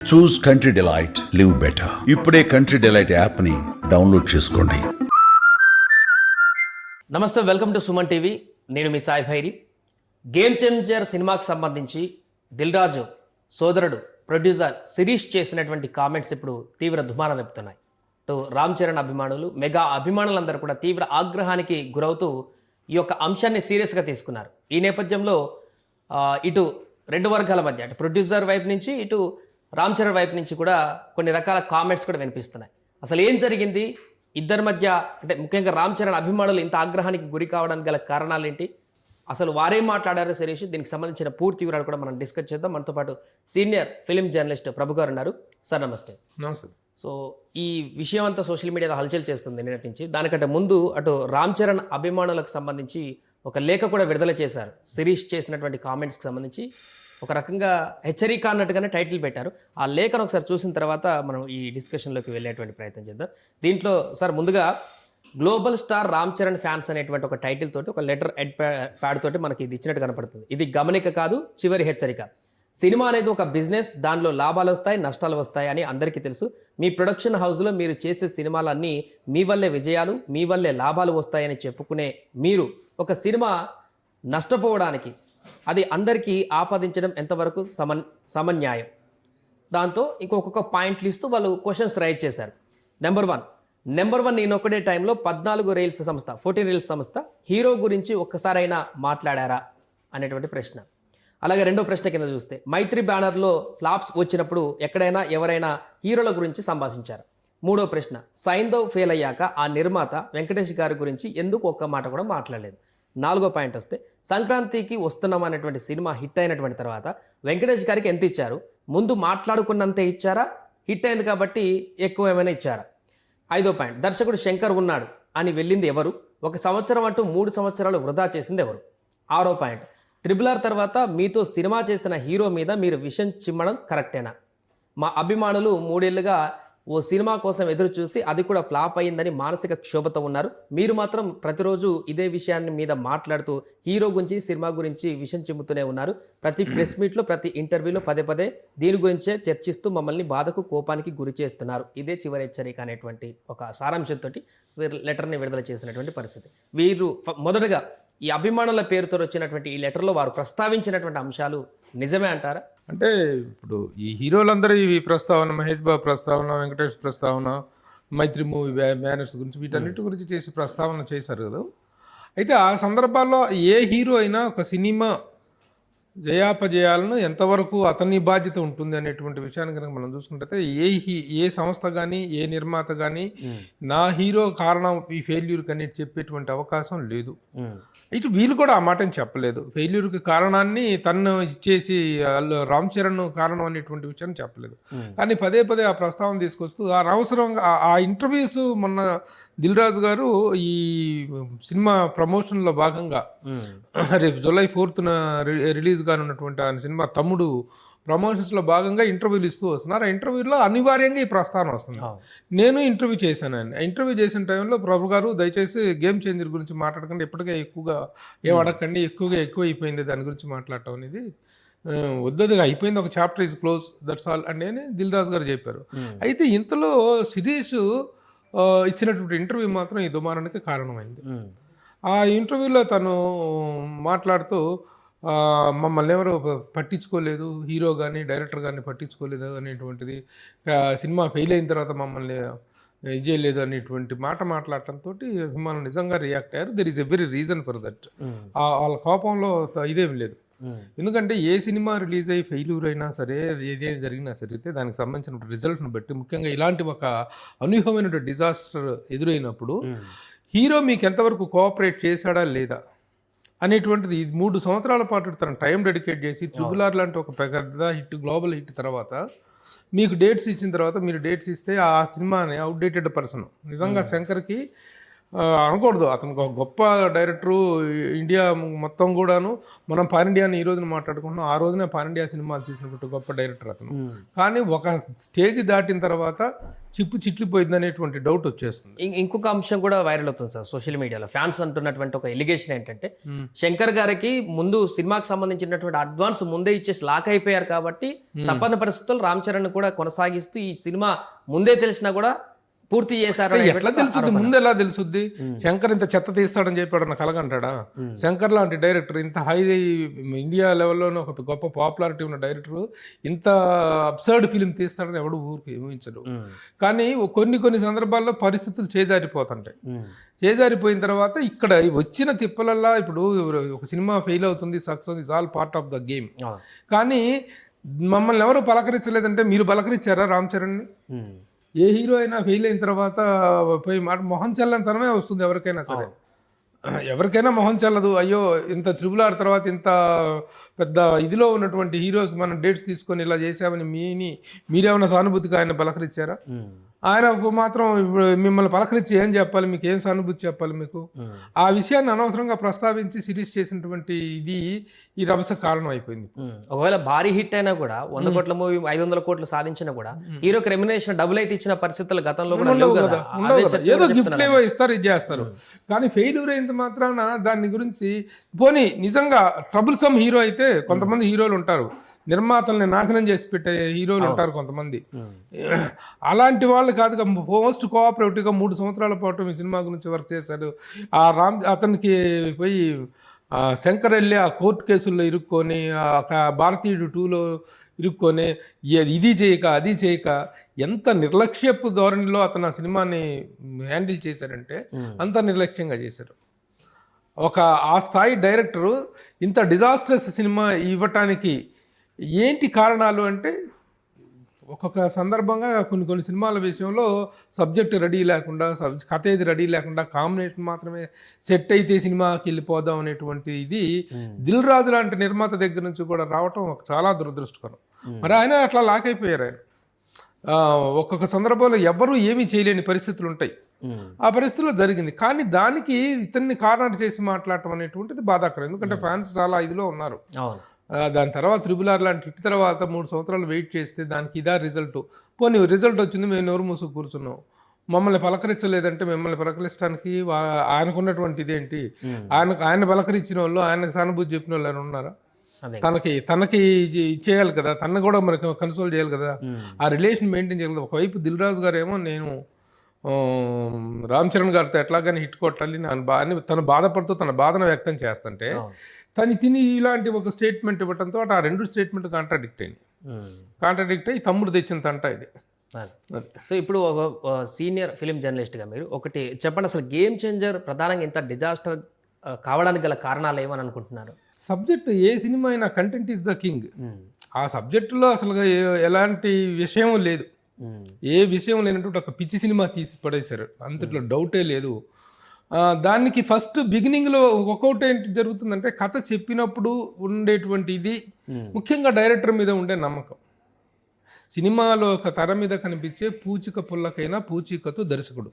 చూస్ country delight, live better. ఇప్పుడే country delight యాప్ని download చేసుకోండి. నమస్తే, వెల్కమ్ టు సుమన్ టీవీ. నేను మీ సాయి భైరి. గేమ్ చేంజర్ సినిమాకి సంబంధించి దిల్ రాజు సోదరుడు ప్రొడ్యూసర్ శిరీష్ చేసినటువంటి కామెంట్స్ ఇప్పుడు తీవ్ర దుమారం రేపుతున్నాయి. ఇటు రామ్ చరణ్ అభిమానులు, మెగా అభిమానులందరూ కూడా తీవ్ర ఆగ్రహానికి గురవుతూ ఈ యొక్క అంశాన్ని సీరియస్గా తీసుకున్నారు. ఈ నేపథ్యంలో ఇటు రెండు వర్గాల మధ్య, అటు ప్రొడ్యూసర్ వైపు నుంచి, ఇటు రామ్ చరణ్ వైపు నుంచి కూడా కొన్ని రకాల కామెంట్స్ కూడా వినిపిస్తున్నాయి. అసలు ఏం జరిగింది ఇద్దరి మధ్య, అంటే ముఖ్యంగా రామ్ చరణ్ అభిమానులు ఇంత ఆగ్రహానికి గురి కావడానికి గల కారణాలు ఏంటి, అసలు వారేం మాట్లాడారో శిరీష్, దీనికి సంబంధించిన పూర్తి వివరాలు కూడా మనం డిస్కస్ చేద్దాం. మనతో పాటు సీనియర్ ఫిలిం జర్నలిస్ట్ ప్రభు గారు ఉన్నారు. సార్ నమస్తే. నమస్తే. సో ఈ విషయం అంతా సోషల్ మీడియాలో హల్చల్ చేస్తుంది నిన్నటి నుంచి. దానికంటే ముందు అటు రామ్ చరణ్ అభిమానులకు సంబంధించి ఒక లేఖ కూడా విడుదల చేశారు. శిరీష్ చేసినటువంటి కామెంట్స్కి సంబంధించి ఒక రకంగా హెచ్చరిక అన్నట్టుగానే టైటిల్ పెట్టారు. ఆ లేఖను ఒకసారి చూసిన తర్వాత మనం ఈ డిస్కషన్లోకి వెళ్ళేటువంటి ప్రయత్నం చేద్దాం. దీంట్లో సార్ ముందుగా global star Ram Charan fans అనేటువంటి ఒక టైటిల్ తోటి, ఒక లెటర్ హెడ్ ప్యాడ్ తోటి మనకి ఇది ఇచ్చినట్టు కనపడుతుంది. ఇది గమనిక కాదు, చివరి హెచ్చరిక. సినిమా అనేది ఒక బిజినెస్, దానిలో లాభాలు వస్తాయి, నష్టాలు వస్తాయి అని అందరికీ తెలుసు. మీ ప్రొడక్షన్ హౌస్లో మీరు చేసే సినిమాలన్నీ మీ వల్లే విజయాలు, మీ వల్లే లాభాలు వస్తాయని చెప్పుకునే మీరు ఒక సినిమా నష్టపోవడానికి అది అందరికీ ఆపాదించడం ఎంతవరకు సమన్యాయం? దాంతో ఇంకొక పాయింట్లు ఇస్తూ వాళ్ళు క్వశ్చన్స్ రైజ్ చేశారు. నెంబర్ వన్ నేను ఒకటే టైంలో 14 రీల్స్ సంస్థ హీరో గురించి ఒక్కసారైనా మాట్లాడారా అనేటువంటి ప్రశ్న. అలాగే రెండో ప్రశ్న కింద చూస్తే, మైత్రి బ్యానర్లో ఫ్లాప్స్ వచ్చినప్పుడు ఎక్కడైనా ఎవరైనా హీరోల గురించి సంభాషించారు. మూడో ప్రశ్న, సైంధవ్ ఫెయిల్ అయ్యాక ఆ నిర్మాత వెంకటేష్ గారి గురించి ఎందుకు ఒక్క మాట కూడా మాట్లాడలేదు. నాలుగో పాయింట్ వస్తే, సంక్రాంతికి వస్తున్నాం అనేటువంటి సినిమా హిట్ అయినటువంటి తర్వాత వెంకటేష్ గారికి ఎంత ఇచ్చారు? ముందు మాట్లాడుకున్నంతే ఇచ్చారా? హిట్ అయింది కాబట్టి ఎక్కువ ఏమైనా ఇచ్చారా? ఐదో పాయింట్, దర్శకుడు శంకర్ ఉన్నాడు అని వెళ్ళింది ఎవరు? 1 సంవత్సరం అంటూ 3 సంవత్సరాలు వృధా చేసింది ఎవరు? ఆరో పాయింట్, RRR తర్వాత మీతో సినిమా చేసిన హీరో మీద మీరు విషం చిమ్మడం కరెక్టేనా? మా అభిమానులు 3 ఏళ్లుగా ఓ సినిమా కోసం ఎదురు చూసి అది కూడా ఫ్లాప్ అయ్యిందని మానసిక క్షోభతో ఉన్నారు. మీరు మాత్రం ప్రతిరోజు ఇదే విషయాన్ని మీద మాట్లాడుతూ హీరో గురించి, సినిమా గురించి విషం చిమ్ముతూనే ఉన్నారు. ప్రతి ప్రెస్ మీట్లో, ప్రతి ఇంటర్వ్యూలో పదే దీని గురించే చర్చిస్తూ మమ్మల్ని బాధకు, కోపానికి గురి చేస్తున్నారు. ఇదే చివరి హెచ్చరిక అనేటువంటి ఒక సారాంశంతో లెటర్ని విడుదల చేసినటువంటి పరిస్థితి. వీరు మొదటగా ఈ అభిమానుల పేరుతో వచ్చినటువంటి ఈ లెటర్లో వారు ప్రస్తావించినటువంటి అంశాలు నిజమే అంటారా? అంటే ఇప్పుడు ఈ హీరోలందరూ ఈ ప్రస్తావన, మహేష్ బాబు ప్రస్తావన, వెంకటేష్ ప్రస్తావన, మైత్రి మూవీ బ్యానర్స్ గురించి, వీటన్నిటి గురించి చేసి ప్రస్తావన చేశారు కదా. అయితే ఆ సందర్భాల్లో ఏ హీరో అయినా ఒక సినిమా జయాపజయాలను ఎంతవరకు అతని బాధ్యత ఉంటుంది అనేటువంటి విషయాన్ని కనుక మనం చూసుకుంటే, ఏ సంస్థ కానీ, ఏ నిర్మాత కానీ నా హీరో కారణం ఈ ఫెయిల్యూర్కి అనేది చెప్పేటువంటి అవకాశం లేదు. ఇటు వీళ్ళు కూడా ఆ మాటని చెప్పలేదు. ఫెయిల్యూర్కి కారణాన్ని తను ఇచ్చేసి రామ్ చరణ్ కారణం అనేటువంటి విషయాన్ని చెప్పలేదు. కానీ పదే ఆ ప్రస్తావన తీసుకొస్తూ అనవసరంగా ఆ ఇంటర్వ్యూస్, మొన్న దిల్ రాజు గారు ఈ సినిమా ప్రమోషన్లో భాగంగా రేపు జూలై 4th రిలీజ్ కానున్నటువంటి ఆ సినిమా తమ్ముడు ప్రమోషన్స్లో భాగంగా ఇంటర్వ్యూలు ఇస్తూ వస్తున్నారు. ఆ ఇంటర్వ్యూలో అనివార్యంగా ఈ ప్రస్తావన వస్తుంది. నేను ఇంటర్వ్యూ చేశానండి. ఇంటర్వ్యూ చేసిన టైంలో ప్రభు గారు దయచేసి గేమ్ చేంజర్ గురించి మాట్లాడకండి, ఎప్పటికే ఎక్కువగా ఏం అడగండి, ఎక్కువ అయిపోయింది దాని గురించి మాట్లాడటం అనేది, వద్దదిగా అయిపోయింది, ఒక chapter is close, that's all అని దిల్ రాజు గారు చెప్పారు. అయితే ఇంతలో శిరీష్ ఇచ్చినటువంటి ఇంటర్వ్యూ మాత్రం ఈ దుమారానికి కారణమైంది. ఆ ఇంటర్వ్యూలో తను మాట్లాడుతూ మమ్మల్ని ఎవరు పట్టించుకోలేదు, హీరో కానీ డైరెక్టర్ కానీ పట్టించుకోలేదు అనేటువంటిది, సినిమా ఫెయిల్ అయిన తర్వాత మమ్మల్ని ఇది చేయలేదు అనేటువంటి మాట మాట్లాడటంతో అభిమానులు నిజంగా రియాక్ట్ అయ్యారు. There is a very reason for that. వాళ్ళ కోపంలో ఇదేం లేదు. ఎందుకంటే ఏ సినిమా రిలీజ్ అయ్యి ఫెయిల్యూర్ అయినా సరే, ఏదే జరిగినా సరే, దానికి సంబంధించిన రిజల్ట్ని బట్టి, ముఖ్యంగా ఇలాంటి ఒక అనూహ్యమైన డిజాస్టర్ ఎదురైనప్పుడు హీరో మీకు ఎంతవరకు కోఆపరేట్ చేశాడా లేదా అనేటువంటిది 3 సంవత్సరాల పాటు తన టైం డెడికేట్ చేసి RRR లాంటి ఒక పెద్ద హిట్, గ్లోబల్ హిట్ తర్వాత మీకు డేట్స్ ఇచ్చిన తర్వాత మీరు డేట్స్ ఇస్తే ఆ సినిమాని అవుట్డేటెడ్ పర్సన్, నిజంగా శంకర్కి అనకూడదు, అతను ఒక గొప్ప డైరెక్టరు, ఇండియా మొత్తం కూడాను, మనం పాన్ ఇండియాని ఈ రోజున మాట్లాడుకుంటున్నాం, ఆ రోజునే పాన్ ఇండియా సినిమాలు తీసినటువంటి గొప్ప డైరెక్టర్ అతను. కానీ ఒక స్టేజ్ దాటిన తర్వాత చిప్పు చిట్లిపోయింది అనేటువంటి డౌట్ వచ్చేస్తుంది. ఇంకొక అంశం కూడా వైరల్ అవుతుంది సార్ సోషల్ మీడియాలో. ఫ్యాన్స్ అంటున్నటువంటి ఒక ఎలిగేషన్ ఏంటంటే శంకర్ గారికి ముందు సినిమాకి సంబంధించినటువంటి అడ్వాన్స్ ముందే ఇచ్చేసి లాక్ అయిపోయారు కాబట్టి తప్పని పరిస్థితుల్లో రామ్ చరణ్ కూడా కొనసాగిస్తూ ఈ సినిమా ముందే తెలిసినా కూడా పూర్తి చేశారు. ఎట్లా తెలుసుద్ది? ముందు ఎలా తెలుసుద్ది? శంకర్ ఇంత చెత్త తీస్తాడని చెప్పాడు నా కలగంటాడా? శంకర్ లాంటి డైరెక్టర్, ఇంత హై ఇండియా లెవెల్లోనే ఒక గొప్ప పాపులారిటీ ఉన్న డైరెక్టర్ ఇంత అబ్సర్డ్ ఫిలిం తీస్తాడని ఎవడు ఊరికి ఊహించడు. కానీ కొన్ని సందర్భాల్లో పరిస్థితులు చేజారిపోతుంటాయి. చేజారిపోయిన తర్వాత ఇక్కడ వచ్చిన తిప్పలల్లా ఇప్పుడు ఒక సినిమా ఫెయిల్ అవుతుంది, success is all part of the game. కానీ మమ్మల్ని ఎవరు పలకరించలేదంటే మీరు పలకరించారా రామ్ చరణ్ని? ఏ హీరో అయినా ఫెయిల్ అయిన తర్వాత పోయి మొహం చల్లని తనమే వస్తుంది ఎవరికైనా సరే. ఎవరికైనా మొహం చల్లదు. అయ్యో ఇంత RRR తర్వాత ఇంత పెద్ద ఇదిలో ఉన్నటువంటి హీరోకి మనం డేట్స్ తీసుకొని ఇలా చేసామని మీరేమైనా సానుభూతిగా ఆయన పలకరించారా? ఆయన మాత్రం మిమ్మల్ని పలకరించి ఏం చెప్పాలి, మీకు ఏం సానుభూతి చెప్పాలి మీకు? ఆ విషయాన్ని అనవసరంగా ప్రస్తావించి సిరీస్ చేసినటువంటి ఇది ఈ రభస కారణం అయిపోయింది. ఒకవేళ భారీ హిట్ అయినా కూడా 100 కోట్ల మూవీ 500 కోట్లు సాధించినా కూడా హీరోకి రెమ్యునరేషన్ డబుల్ అయితే ఇచ్చిన పరిస్థితులు గతంలో కూడా లేవు కదా. ఏదో గిఫ్ట్లు ఏవో ఇస్తారు, ఇది చేస్తారు. కానీ ఫెయిల్యూర్ అయినంత మాత్రాన దాని గురించి పోనీ నిజంగా ట్రబుల్సమ్ హీరో అయితే కొంతమంది హీరోలు ఉంటారు, నిర్మాతల్ని నాశనం చేసి పెట్టే హీరోలు ఉంటారు కొంతమంది. అలాంటి వాళ్ళు కాదుగా మోస్ట్ కోఆపరేటివ్గా 3 సంవత్సరాల పాటు ఈ సినిమా గురించి వర్క్ చేశాడు. ఆ అతనికి పోయి శంకర్ వెళ్ళి ఆ కోర్టు కేసుల్లో ఇరుక్కొని భారతీయుడు 2లో ఇరుక్కొని ఇది చేయక అది చేయక ఎంత నిర్లక్ష్యపు ధోరణిలో అతను ఆ సినిమాని హ్యాండిల్ చేశారంటే అంత నిర్లక్ష్యంగా చేశారు. ఆ స్థాయి డైరెక్టరు ఇంత డిజాస్టర్స్ సినిమా ఇవ్వటానికి ఏంటి కారణాలు అంటే, ఒక్కొక్క సందర్భంగా కొన్ని సినిమాల విషయంలో సబ్జెక్ట్ రెడీ లేకుండా, కథ ఏది రెడీ లేకుండా, కాంబినేషన్ మాత్రమే సెట్ అయితే సినిమాకి వెళ్ళిపోదాం అనేటువంటి ఇది దిల్ రాజు లాంటి నిర్మాత దగ్గర నుంచి కూడా రావటం చాలా దురదృష్టకరం. మరి ఆయన అట్లా లాక్ అయిపోయారు. ఆయన ఒక్కొక్క సందర్భంలో ఎవ్వరూ ఏమీ చేయలేని పరిస్థితులు ఉంటాయి. ఆ పరిస్థితుల్లో జరిగింది. కానీ దానికి ఇతన్ని కారణాలు చేసి మాట్లాడటం అనేటువంటిది బాధాకరం. ఎందుకంటే ఫ్యాన్స్ చాలా ఇదిలో ఉన్నారు. దాని తర్వాత RRR లాంటి హిట్ తర్వాత 3 సంవత్సరాలు వెయిట్ చేస్తే దానికి ఇదా రిజల్ట్. పోనీ రిజల్ట్ వచ్చింది, మేము నోరు మూసుకు కూర్చున్నాం, మమ్మల్ని పలకరించలేదంటే మిమ్మల్ని పలకరించడానికి ఆయనకున్నటువంటి ఇదేంటి? ఆయన పలకరించిన వాళ్ళు, ఆయనకు సానుభూతి చెప్పిన వాళ్ళు ఆయన ఉన్నారా? తనకి చేయాలి కదా, తనను కూడా మనకి కన్సోల్ చేయాలి కదా, ఆ రిలేషన్ మెయింటైన్ చేయాలి కదా. ఒకవైపు దిల్ రాజు గారు ఏమో నేను రామ్ చరణ్ గారితో ఎట్లాగానే హిట్ కొట్టాలి అని తను బాధపడుతూ తన బాధను వ్యక్తం చేస్తుంటే తిని ఇలాంటి ఒక స్టేట్మెంట్ ఇవ్వడంతో ఆ 2 స్టేట్మెంట్ కాంట్రాడిక్ట్ అయ్యి తమ్ముడు తెచ్చిన తంట ఇది. సో ఇప్పుడు ఒక సీనియర్ ఫిలిం జర్నలిస్ట్గా మీరు ఒకటి చెప్పండి, అసలు గేమ్ చేంజర్ ప్రధానంగా ఇంత డిజాస్టర్ కావడానికి గల కారణాలు ఏమని అనుకుంటున్నారు? సబ్జెక్ట్ ఏ సినిమా అయినా కంటెంట్ ఈజ్ ద కింగ్. ఆ సబ్జెక్టులో అసలు ఎలాంటి విషయం లేదు, ఏ విషయం లేనటువంటి ఒక పిచ్చి సినిమా తీసి పడేశారు, అంతట్లో డౌటే లేదు. దానికి ఫస్ట్ బిగినింగ్లో ఒక్కొక్కటి ఏంటి జరుగుతుందంటే, కథ చెప్పినప్పుడు ఉండేటువంటి ఇది ముఖ్యంగా డైరెక్టర్ మీద ఉండే నమ్మకం. సినిమాలో ఒక తెర మీద కనిపించే పూచిక పుల్లకైనా పూచికతో దర్శకుడే.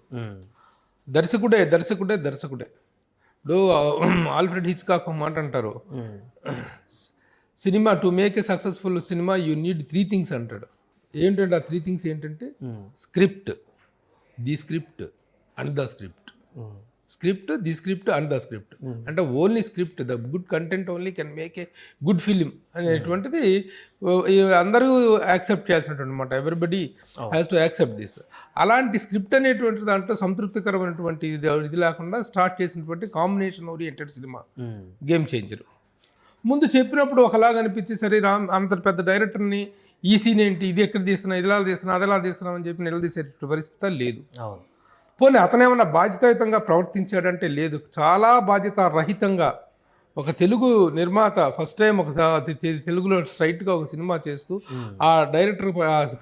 ఇప్పుడు ఆల్ఫ్రెడ్ హిచ్కాక్ మాట అంటారు, cinema to make a successful cinema you need 3 things అంటాడు. ఏంటంటే ఆ 3 things ఏంటంటే script, the script and the script. Script, the script and the script. అంటే only script, the good content only can make a good film అనేటువంటిది అందరూ accept చేయాల్సినటువంటి అనమాట. Everybody has to accept this. అలాంటి స్క్రిప్ట్ అనేటువంటి దాంట్లో సంతృప్తికరమైనటువంటి ఇది లేకుండా స్టార్ట్ చేసినటువంటి combination oriented cinema game changer. ముందు చెప్పినప్పుడు ఒకలాగా అనిపించి, సరే అంత పెద్ద డైరెక్టర్ని ఈ సీన్ ఏంటి, ఇది ఎక్కడ తీస్తున్నా, ఇదిలా తీస్తున్నా, అదిలా తీస్తున్నాం అని చెప్పి నిలదీసే పరిస్థితి లేదు. పోనీ అతనేమన్నా బాధ్యతాయుతంగా ప్రవర్తించాడంటే లేదు, చాలా బాధ్యత రహితంగా ఒక తెలుగు నిర్మాత ఫస్ట్ టైం ఒక తెలుగులో స్ట్రైట్గా ఒక సినిమా చేస్తూ ఆ డైరెక్టర్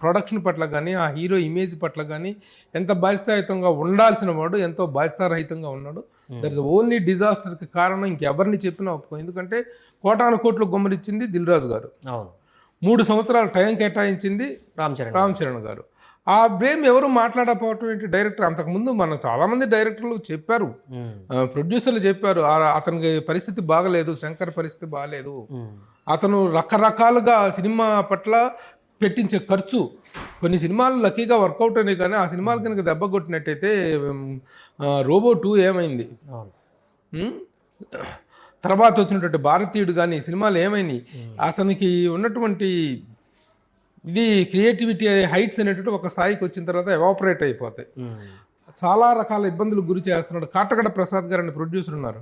ప్రొడక్షన్ పట్ల కానీ ఆ హీరో ఇమేజ్ పట్ల కానీ ఎంత బాధ్యతాయుతంగా ఉండాల్సిన వాడు ఎంతో బాధ్యతారహితంగా ఉన్నాడు. దట్ ఇస్ ఓన్లీ డిజాస్టర్కి కారణం ఇంకెవరిని చెప్పినా ఒప్పుకో. ఎందుకంటే కోటాను కోట్లు గుమ్మరిచ్చింది దిల్ రాజు గారు, 3 సంవత్సరాలు టైం కేటాయించింది రామ్ చరణ్ గారు. ఆ బ్రేమ్ ఎవరు మాట్లాడకపోవటం ఏంటి? డైరెక్టర్ అంతకుముందు మనం చాలామంది డైరెక్టర్లు చెప్పారు, ప్రొడ్యూసర్లు చెప్పారు, అతనికి పరిస్థితి బాగలేదు, శంకర్ పరిస్థితి బాగలేదు, అతను రకరకాలుగా సినిమా పట్ల పెట్టించే ఖర్చు కొన్ని సినిమాలు లక్కీగా వర్కౌట్ అయినాయి, కానీ ఆ సినిమాలు కనుక దెబ్బ కొట్టినట్టయితే రోబో 2 ఏమైంది, అవును. తర్వాత వచ్చినటువంటి భారతీయుడు కానీ సినిమాలు ఏమైనాయి, అతనికి ఉన్నటువంటి ఇది క్రియేటివిటీ హైట్స్ అనేటువంటి ఒక స్థాయికి వచ్చిన తర్వాత ఎవాపరేట్ అయిపోతాయి. చాలా రకాల ఇబ్బందులకు గురి చేస్తున్నాడు. కాటగడ ప్రసాద్ గారు అని ప్రొడ్యూసర్ ఉన్నారు,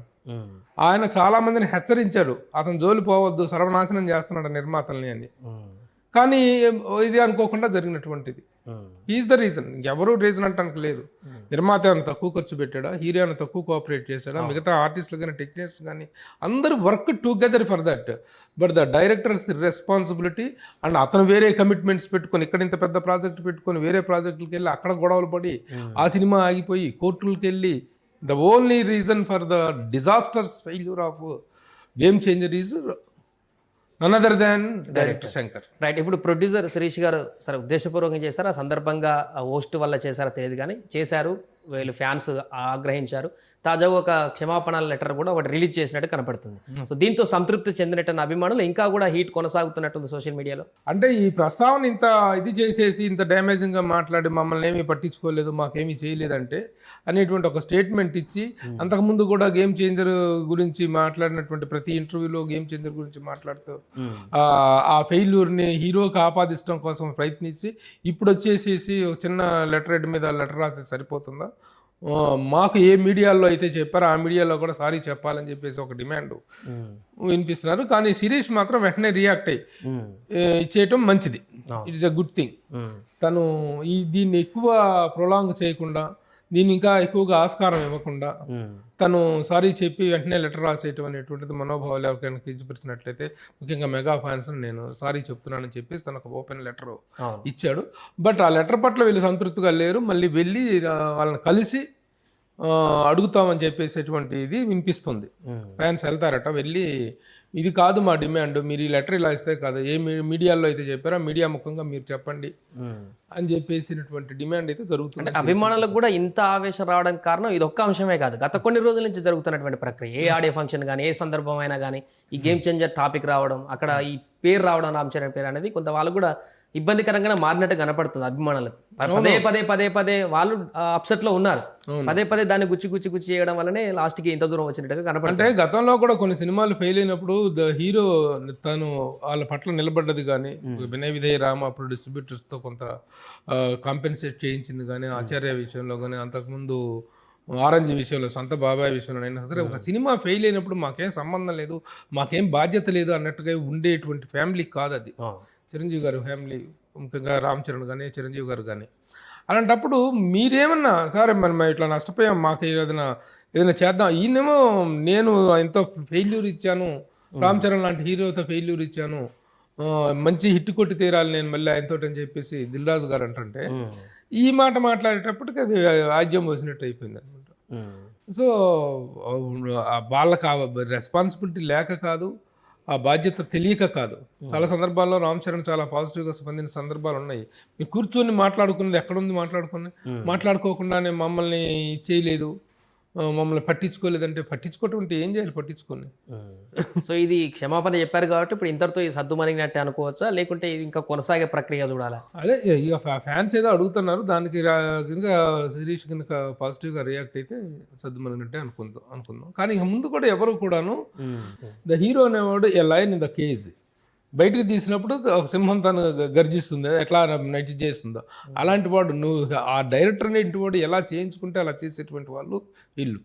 ఆయన చాలా మందిని హెచ్చరించాడు, అతను జోలి పోవద్దు, సర్వనాశనం చేస్తున్నాడు నిర్మాతల్ని అని. కానీ ఇది అనుకోకుండా జరిగినటువంటిది. ఈజ్ ద రీజన్, ఎవరు రీజన్ అంటానికి లేదు. నిర్మాత ఏమైనా తక్కువ ఖర్చు పెట్టాడా, హీరో ఏమైనా తక్కువ కోఆపరేట్ చేశాడా, మిగతా ఆర్టిస్టులు కానీ టెక్నీషియన్స్ కానీ అందరూ work together for that. But the directors responsibility and అతను వేరే కమిట్మెంట్స్ పెట్టుకొని ఇక్కడ ఇంత పెద్ద ప్రాజెక్ట్ పెట్టుకొని వేరే ప్రాజెక్టులకి వెళ్ళి అక్కడ గొడవలు పడి ఆ సినిమా ఆగిపోయి కోర్టులకి వెళ్ళి the only reason for the disasters failure of Game Changer is none other than director Shankar. Right. ఇప్పుడు ప్రొడ్యూసర్ శిరీష్ గారు సరే ఉద్దేశపూర్వకంగా చేశారు, ఆ సందర్భంగా హోస్ట్ వల్ల చేశారో తెలియదు కానీ చేశారు, వీళ్ళు ఫ్యాన్స్ ఆగ్రహించారు. తాజాగా ఒక క్షమాపణ లెటర్ కూడా ఒకటి రిలీజ్ చేసినట్టు కనపడుతుంది. సో దీంతో సంతృప్తి చెందినట్టు అభిమానులు ఇంకా కూడా హీట్ కొనసాగుతున్నట్టుంది సోషల్ మీడియాలో. అంటే ఈ ప్రస్తావన ఇంత ఇది చేసేసి ఇంత డ్యామేజింగ్గా మాట్లాడి మమ్మల్ని ఏమీ పట్టించుకోలేదు, మాకేమీ చేయలేదంటే అనేటువంటి ఒక స్టేట్మెంట్ ఇచ్చి, అంతకుముందు కూడా గేమ్ చేంజర్ గురించి మాట్లాడినటువంటి ప్రతి ఇంటర్వ్యూలో గేమ్ చేంజర్ గురించి మాట్లాడుతూ ఆ ఫెయిల్యూర్ని హీరోకి ఆపాదించడం కోసం ప్రయత్నించి ఇప్పుడు వచ్చేసేసి ఒక చిన్న లెటర్ హెడ్ మీద లెటర్ రాసి సరిపోతుందా, మాకు ఏ మీడియాలో అయితే చెప్పారో ఆ మీడియాలో కూడా సారీ చెప్పాలని చెప్పేసి ఒక డిమాండ్ వినిపిస్తున్నారు. కానీ శిరీష్ మాత్రం వెంటనే రియాక్ట్ అయ్యి చేయటం మంచిది, it is a good thing. తను దీన్ని ఎక్కువ ప్రొలాంగ్ చేయకుండా, దీన్ని ఇంకా ఎక్కువగా ఆస్కారం ఇవ్వకుండా తను సారీ చెప్పి వెంటనే లెటర్ రాసేయటం అనేటువంటిది మనోభావాలు ఎవరికైనా కించపరిచినట్లయితే, ముఖ్యంగా మెగా ఫ్యాన్స్ నేను సారీ చెప్తున్నానని చెప్పేసి తను ఒక ఓపెన్ లెటర్ ఇచ్చాడు. బట్ ఆ లెటర్ పట్ల వీళ్ళు సంతృప్తిగా లేరు, మళ్ళీ వెళ్ళి వాళ్ళని కలిసి అడుగుతామని చెప్పేసేటువంటి ఇది వినిపిస్తుంది. ఫ్యాన్స్ వెళ్తారట, వెళ్ళి ఇది కాదు మా డిమాండ్, మీరు ఈ లెటర్ ఇలా ఇస్తే కాదు, ఏ మీడియాలో అయితే చెప్పారో మీడియా ముఖంగా మీరు చెప్పండి అని చెప్పేసినటువంటి డిమాండ్ అయితే జరుగుతుంది. అభిమానులకు కూడా ఇంత ఆవేశం రావడానికి కారణం ఇది ఒక్క అంశమే కాదు, గత కొన్ని రోజుల నుంచి జరుగుతున్నటువంటి ప్రక్రియ. ఏ ఆడియో ఫంక్షన్ కానీ ఏ సందర్భం అయినా కానీ ఈ గేమ్ చేంజర్ టాపిక్ రావడం, అక్కడ ఈ పేరు రావడం, రామ్ చరణ్ పేరు అనేది కొంత వాళ్ళు కూడా ఇబ్బందికరంగా మారినట్టు కనపడుతుంది అభిమానులకు. పదే వాళ్ళు అప్సెట్ లో ఉన్నారు, పదే దాన్ని గుచ్చి చేయడం వల్లనే లాస్ట్ కి ఇంత దూరం వచ్చినట్టుగా కనపడుతుంది. అంటే గతంలో కూడా కొన్ని సినిమాలు ఫెయిల్ అయినప్పుడు ద హీరో తను వాళ్ళ పట్ల నిలబడ్డది కానీ, వినయ్ విజయ్ రామ అప్పుడు డిస్ట్రిబ్యూటర్స్ తో కొంత కాంపెన్సేట్ చేయించింది కానీ, ఆచార్య విషయంలో కానీ, అంతకుముందు ఆరెంజ్ విషయంలో, సొంత బాబాయ్ విషయంలో అయినా సరే ఒక సినిమా ఫెయిల్ అయినప్పుడు మాకేం సంబంధం లేదు, మాకేం బాధ్యత లేదు అన్నట్టుగా ఉండేటువంటి ఫ్యామిలీ కాదు అది. చిరంజీవి గారు ఫ్యామిలీ, ముఖ్యంగా రామ్ చరణ్ కానీ చిరంజీవి గారు కానీ. అలాంటప్పుడు మీరేమన్నా సరే మనం ఇట్లా నష్టపోయాం, మాకు ఏదైనా చేద్దాం, ఈయనేమో నేను ఎంతో ఫెయిల్యూర్ ఇచ్చాను, రామ్ చరణ్ లాంటి హీరోతో ఫెయిల్యూర్ ఇచ్చాను, మంచి హిట్ కొట్టి తీరాలి నేను మళ్ళీ ఆయనతో అని చెప్పేసి దిల్ రాజు గారు అంటే ఈ మాట మాట్లాడేటప్పటికి అది ఆజ్యం పోసినట్టు అయిపోయింది అనమాట. సో వాళ్ళకి రెస్పాన్సిబిలిటీ లేక కాదు, ఆ బాధ్యత తెలియక కాదు. చాలా సందర్భాల్లో రామ్ చరణ్ చాలా పాజిటివ్గా స్పందించిన సందర్భాలు ఉన్నాయి. మీరు కూర్చొని మాట్లాడుకున్నది ఎక్కడుంది, మాట్లాడుకోకుండానే మమ్మల్ని చేయలేదు, మమ్మల్ని పట్టించుకోలేదంటే పట్టించుకోవటం అంటే ఏం చేయాలి, పట్టించుకొని. సో ఇది క్షమాపణ చెప్పారు కాబట్టి ఇప్పుడు ఇంతటితో ఈ సద్దు మరిగినట్టే అనుకోవచ్చా, లేకుంటే ఇది ఇంకా కొనసాగే ప్రక్రియ చూడాలా? అదే ఇక ఫ్యాన్స్ ఏదో అడుగుతున్నారు, దానికి కనుక శిరీష్ కనుక పాజిటివ్గా రియాక్ట్ అయితే సద్దు మరిగినట్టే అనుకుందాం. కానీ ఇక ముందు కూడా ఎవరు కూడాను ద హీరో అనేవాడు a lion in the cage, బయటకు తీసినప్పుడు ఒక సింహం తను గర్జిస్తుంది, ఎట్లా నైట్ చేస్తుందో అలాంటి వాడు నువ్వు ఆ డైరెక్టర్ అనేటి వాడు ఎలా చేయించుకుంటే అలా చేసేటువంటి వాళ్ళు వీళ్ళు.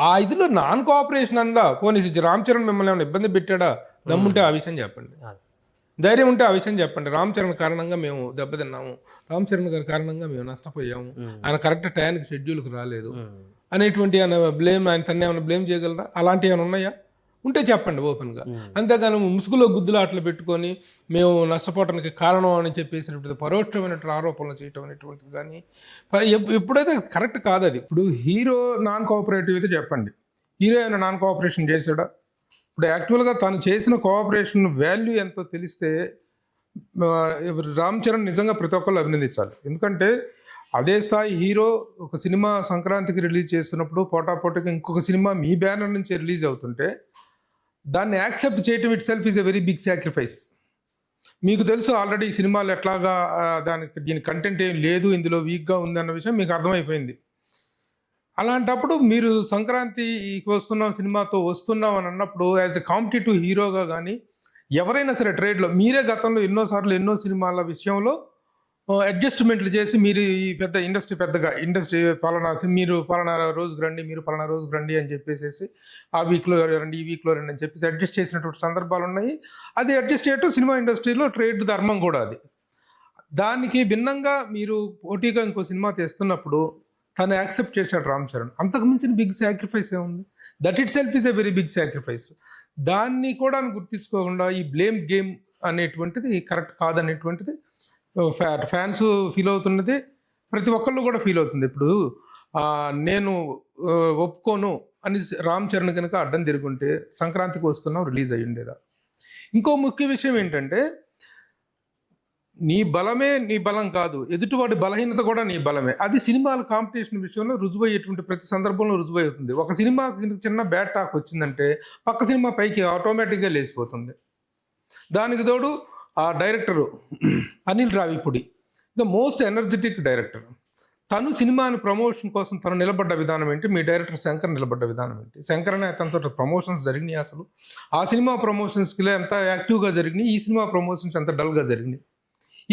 ఆ ఇదిలో నాన్ కోఆపరేషన్ అందా, పోనీ రామ్ చరణ్ మిమ్మల్ని ఏమైనా ఇబ్బంది పెట్టాడా, దమ్ముంటే ఆ విషయం చెప్పండి, ధైర్యం ఉంటే ఆ విషయం చెప్పండి. రామ్ చరణ్ కారణంగా మేము దెబ్బతిన్నాము, రామ్ చరణ్ గారి కారణంగా మేము నష్టపోయాము, ఆయన కరెక్ట్ టైంకి షెడ్యూల్కి రాలేదు అనేటువంటి ఆయన బ్లేమ్, ఆయన తన ఏమైనా బ్లేమ్ చేయగలరా? అలాంటివి ఏమైనా ఉన్నాయా? ఉంటే చెప్పండి ఓపెన్గా. అంతేగాని ముసుగులో గుద్దులు అట్లా పెట్టుకొని మేము నష్టపోవటానికి కారణం అని చెప్పేసినప్పుడు పరోక్షమైనటువంటి ఆరోపణలు చేయటం అనేటువంటిది కానీ ఎప్పుడైతే కరెక్ట్ కాదు అది. ఇప్పుడు హీరో నాన్ కోఆపరేటివ్ అయితే చెప్పండి, హీరో ఏమైనా నాన్ కోఆపరేషన్ చేశాడా? ఇప్పుడు యాక్చువల్గా తను చేసిన కోఆపరేషన్ వాల్యూ ఎంతో తెలిస్తే రామ్ చరణ్ నిజంగా ప్రతి ఒక్కళ్ళు అభినందించాలి. ఎందుకంటే అదే స్థాయి హీరో ఒక సినిమా సంక్రాంతికి రిలీజ్ చేస్తున్నప్పుడు పోటాపోటీగా ఇంకొక సినిమా మీ బ్యానర్ నుంచి రిలీజ్ అవుతుంటే దాన్ని యాక్సెప్ట్ చేయటం itself is a very big sacrifice. మీకు తెలుసు ఆల్రెడీ ఈ సినిమాలు ఎట్లాగా దీని కంటెంట్ ఏం లేదు, ఇందులో వీక్గా ఉంది అన్న విషయం మీకు అర్థమైపోయింది. అలాంటప్పుడు మీరు సంక్రాంతికి వస్తున్నాం సినిమాతో వస్తున్నాం అని అన్నప్పుడు యాజ్ ఎ కాంపిటేటివ్ హీరోగా కానీ ఎవరైనా సరే ట్రేడ్లో మీరే గతంలో ఎన్నోసార్లు ఎన్నో సినిమాల విషయంలో అడ్జస్ట్మెంట్లు చేసి మీరు ఈ పెద్ద ఇండస్ట్రీ మీరు పలానా రోజుకు రండి, మీరు పలానా రోజుకు రండి అని చెప్పేసి ఆ వీక్లో రండి, ఈ వీక్లో రండి అని చెప్పేసి అడ్జస్ట్ చేసినటువంటి సందర్భాలు ఉన్నాయి. అది అడ్జస్ట్ చేయటం సినిమా ఇండస్ట్రీలో ట్రేడ్ ధర్మం కూడా అది. దానికి భిన్నంగా మీరు పోటీగా ఇంకో సినిమా తెస్తున్నప్పుడు తను యాక్సెప్ట్ చేశాడు రామ్ చరణ్. అంతకు మించిన బిగ్ సాక్రిఫైస్ ఏముంది? That itself is a very big sacrifice. దాన్ని కూడా గుర్తించుకోకుండా ఈ బ్లేమ్ గేమ్ అనేటువంటిది కరెక్ట్ కాదనేటువంటిది ఫ్యాన్స్ ఫీల్ అవుతున్నది, ప్రతి ఒక్కళ్ళు కూడా ఫీల్ అవుతుంది. ఇప్పుడు నేను ఒప్పుకోను అని రామ్ చరణ్ కనుక అడ్డం తిరుగుంటే సంక్రాంతికి వస్తున్నాం రిలీజ్ అయ్యి ఉండేదా? ఇంకో ముఖ్య విషయం ఏంటంటే నీ బలమే నీ బలం కాదు, ఎదుటివాడి బలహీనత కూడా నీ బలమే. అది సినిమాల కాంపిటీషన్ విషయంలో రుజువయ్యేటువంటి ప్రతి సందర్భంలో రుజువవుతుంది. ఒక సినిమాకి చిన్న బ్యాడ్ టాక్ వచ్చిందంటే పక్క సినిమా పైకి ఆటోమేటిక్గా లేచిపోతుంది. దానికి తోడు ఆ director Anil Ravipudi, the most energetic director. తను సినిమాని ప్రమోషన్ కోసం తను నిలబడ్డ విధానం ఏంటి, మీ డైరెక్టర్ శంకర్ నిలబడ్డ విధానం ఏంటి? శంకర్ అనే తనతో ప్రమోషన్స్ జరిగినాయి, అసలు ఆ సినిమా ప్రమోషన్స్కి ఎంత యాక్టివ్గా జరిగినాయి, ఈ సినిమా ప్రమోషన్స్ ఎంత డల్గా జరిగినాయి,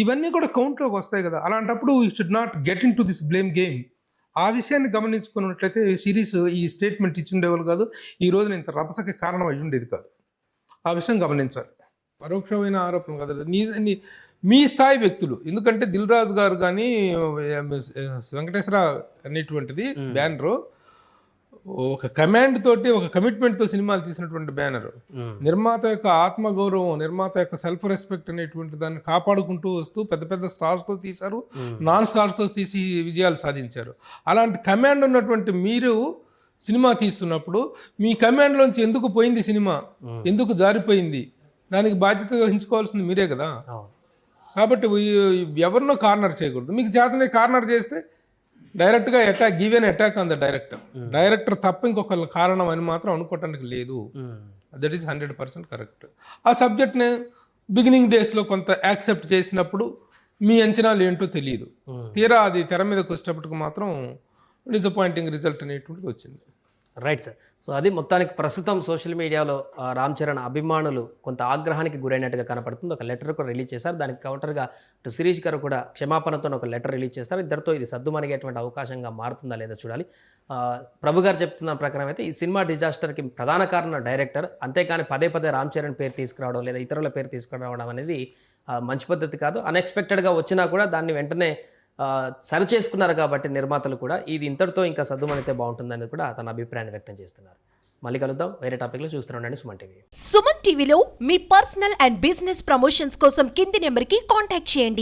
ఇవన్నీ కూడా కౌంట్లోకి వస్తాయి కదా. అలాంటప్పుడు you should not get in to this blame game. ఆ విషయాన్ని గమనించుకున్నట్లయితే సిరీస్ ఈ స్టేట్మెంట్ ఇచ్చిండేవాళ్ళు కాదు, ఈ రోజున ఇంత రభసకి కారణం అయ్యి ఉండేది కాదు. ఆ విషయం గమనించాలి. పరోక్షమైన ఆరోపణ కదా మీ స్థాయి వ్యక్తులు, ఎందుకంటే దిల్ రాజు గారు కానీ వెంకటేశ్వర అనేటువంటిది బ్యానరు ఒక కమాండ్ తోటి ఒక కమిట్మెంట్తో సినిమాలు తీసినటువంటి బ్యానర్. నిర్మాత యొక్క ఆత్మగౌరవం, నిర్మాత యొక్క సెల్ఫ్ రెస్పెక్ట్ అనేటువంటి దాన్ని కాపాడుకుంటూ వస్తూ పెద్ద పెద్ద స్టార్స్తో తీశారు, నాన్ స్టార్స్తో తీసి విజయాలు సాధించారు. అలాంటి కమాండ్ ఉన్నటువంటి మీరు సినిమా తీస్తున్నప్పుడు మీ కమాండ్లోంచి ఎందుకు పోయింది సినిమా, ఎందుకు జారిపోయింది, దానికి బాధ్యత వహించుకోవాల్సింది మీరే కదా. కాబట్టి ఎవరినో కార్నర్ చేయకూడదు. మీకు చేతనే కార్నర్ చేస్తే డైరెక్ట్గా give an attack on the director తప్ప ఇంకొక కారణం అని మాత్రం అనుకోవటానికి లేదు. That is 100% correct. ఆ సబ్జెక్ట్ని బిగినింగ్ డేస్లో కొంత యాక్సెప్ట్ చేసినప్పుడు మీ అంచనాలు ఏంటో తెలియదు, తీరా అది తెర మీదకి వచ్చేటప్పటికి మాత్రం డిసప్పాయింటింగ్ రిజల్ట్ అనేటువంటిది వచ్చింది. Right sir. సో అది మొత్తానికి ప్రస్తుతం సోషల్ మీడియాలో రామ్ చరణ్ అభిమానులు కొంత ఆగ్రహానికి గురైనట్టుగా కనపడుతుంది. ఒక లెటర్ కూడా రిలీజ్ చేశారు. దానికి కౌంటర్గా ఇటు శిరీష్ గారు కూడా క్షమాపణతో ఒక లెటర్ రిలీజ్ చేస్తారు. ఇద్దరితో ఇది సద్దుమణిగేటువంటి అవకాశంగా మారుతుందా లేదా చూడాలి. ప్రభు గారు చెప్తున్న ప్రకారం అయితే ఈ సినిమా డిజాస్టర్కి ప్రధాన కారణం డైరెక్టర్, అంతేకాని పదే పదే రామ్ చరణ్ పేరు తీసుకురావడం లేదా ఇతరుల పేరు తీసుకురావడం అనేది మంచి పద్ధతి కాదు. అన్ఎక్స్పెక్టెడ్గా వచ్చినా కూడా దాన్ని వెంటనే సరి చేసుకున్నారు కాబట్టి నిర్మాతలు కూడా ఇది ఇంతటితో ఇంకా సద్దుమణితే బాగుంటుందని కూడా తన అభిప్రాయాన్ని వ్యక్తం చేస్తున్నారు. మళ్ళీ కలుద్దాం వేరే టాపిక్లో. చూస్తున్నాండి సుమన్ టీవీ. సుమన్ టీవీలో మీ పర్సనల్ అండ్ బిజినెస్ ప్రమోషన్స్ కోసం కింది నెంబర్కి కాంటాక్ట్ చేయండి.